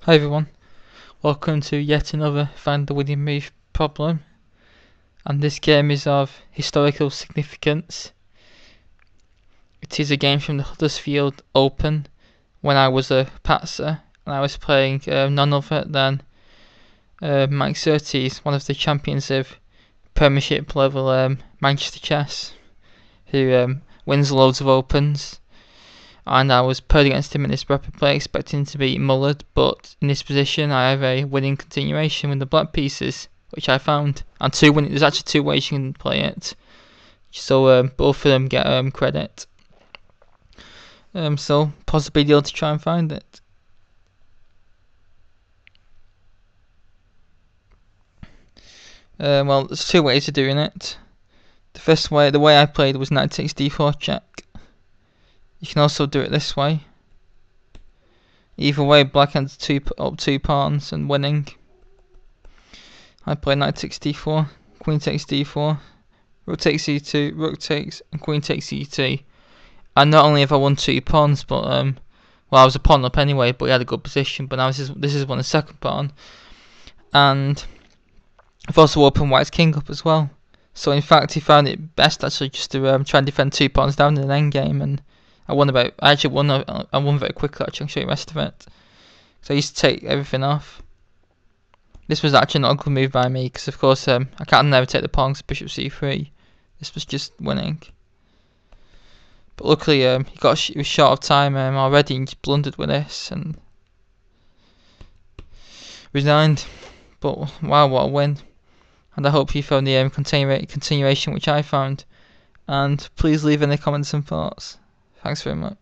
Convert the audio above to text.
Hi everyone, welcome to yet another Find the Winning Move problem, and this game is of historical significance. It is a game from the Huddersfield Open when I was a patser, and I was playing none other than Mike Surtees, one of the champions of Premiership level Manchester chess, who wins loads of Opens. And I was paired against him in this rapid play, expecting to beat Mullard, but in this position I have a winning continuation with the black pieces, which I found, and there's actually two ways you can play it, so both of them get credit. So possibly deal to try and find it. Well, there's two ways of doing it. The first way, the way I played, was knight takes d4 check. You can also do it this way. Either way, black ends up two pawns and winning. I play knight takes d4, queen takes d4, rook takes e2, rook takes, and queen takes e2. And not only have I won 2 pawns, but well, I was a pawn up anyway, but he had a good position. But now this is won the second pawn, and I've also opened white's king up as well. So in fact, he found it best actually just to try and defend 2 pawns down in an endgame, and I won very quickly. Actually, I'll show you the rest of it. So I used to take everything off. This was actually not a good move by me, because of course I can't never take the pawn because bishop c3. This was just winning. But luckily he was short of time already and just blundered with this and resigned. But wow, what a win. And I hope you found the continuation which I found. And please leave any comments and thoughts. Thanks very much.